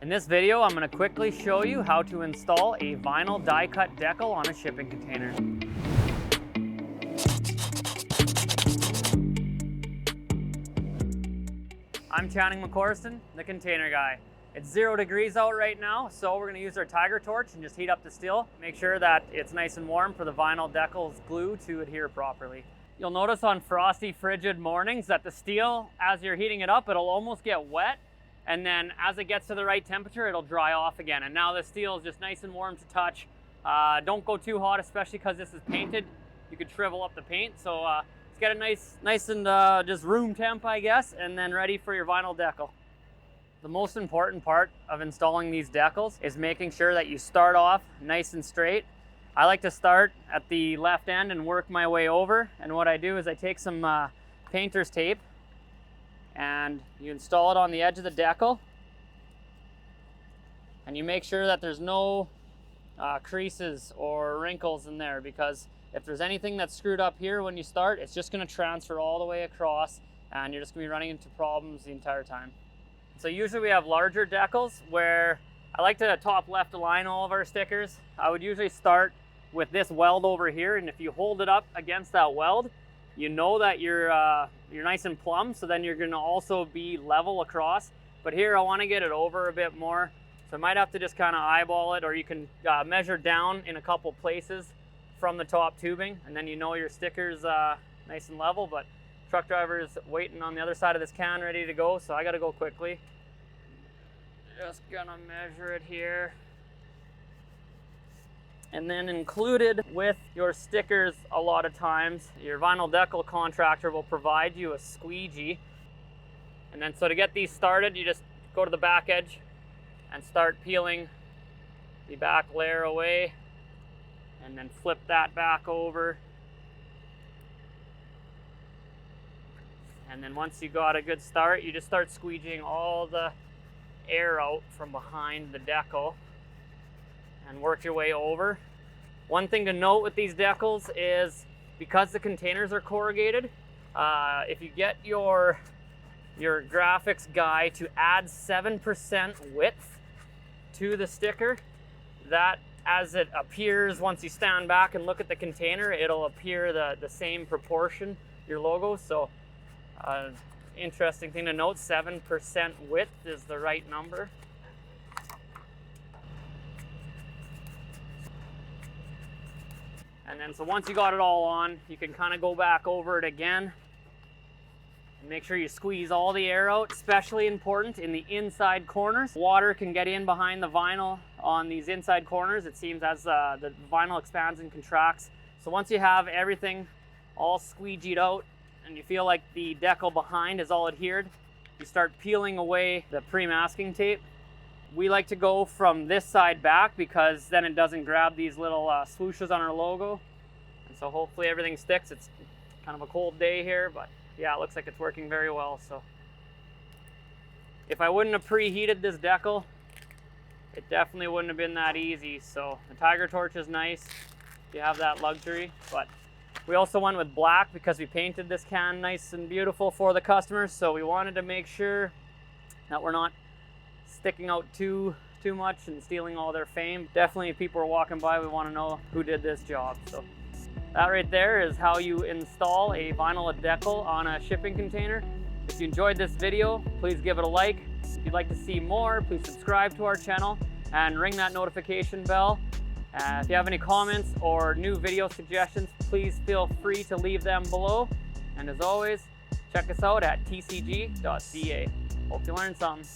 In this video, I'm going to quickly show you how to install a vinyl die-cut decal on a shipping container. I'm Channing McCorriston, the container guy. It's 0 degrees out right now, so we're going to use our tiger torch and just heat up the steel. Make sure that it's nice and warm for the vinyl decal's glue to adhere properly. You'll notice on frosty, frigid mornings that the steel, as you're heating it up, it'll almost get wet. And then as it gets to the right temperature, it'll dry off again. And now the steel is just nice and warm to touch. Don't go too hot, especially because this is painted. You could shrivel up the paint. So let's get it nice and just room temp, I guess, and then ready for your vinyl decal. The most important part of installing these decals is making sure that you start off nice and straight. I like to start at the left end and work my way over. And what I do is I take some painter's tape and you install it on the edge of the decal, and you make sure that there's no creases or wrinkles in there, because if there's anything that's screwed up here when you start, it's just going to transfer all the way across and you're just going to be running into problems the entire time. So usually we have larger decals where I like to top left align all of our stickers. I would usually start with this weld over here, and if you hold it up against that weld, you know that you're nice and plumb, so then you're going to also be level across. But here I want to get it over a bit more, so I might have to just kind of eyeball it, or you can measure down in a couple places from the top tubing, and then you know your sticker's nice and level. But truck driver is waiting on the other side of this can ready to go, so I got to go quickly. Just gonna measure it here. And then included with your stickers a lot of times, your vinyl decal contractor will provide you a squeegee. And then so to get these started, you just go to the back edge and start peeling the back layer away, and then flip that back over. And then once you got a good start, you just start squeegeeing all the air out from behind the decal and work your way over. One thing to note with these decals is, because the containers are corrugated, if you get your graphics guy to add 7% width to the sticker, that as it appears, once you stand back and look at the container, it'll appear the same proportion, your logo. So interesting thing to note, 7% width is the right number. And then so once you got it all on, you can kind of go back over it again and make sure you squeeze all the air out. Especially important in the inside corners. Water can get in behind the vinyl on these inside corners, it seems, as the vinyl expands and contracts. So once you have everything all squeegeed out and you feel like the decal behind is all adhered, you start peeling away the pre-masking tape. We like to go from this side back because then it doesn't grab these little swooshes on our logo. And so hopefully everything sticks. It's kind of a cold day here, but yeah, it looks like it's working very well. So if I wouldn't have preheated this decal, it definitely wouldn't have been that easy. So the tiger torch is nice if you have that luxury, but we also went with black because we painted this can nice and beautiful for the customers. So we wanted to make sure that we're not sticking out too much and stealing all their fame. Definitely, if people are walking by, we want to know who did this job. So that right there is how you install a vinyl decal on a shipping container. If you enjoyed this video, please give it a like. If you'd like to see more, please subscribe to our channel and ring that notification bell. If you have any comments or new video suggestions, please feel free to leave them below. And as always, check us out at amzn.to. Hope you learned something.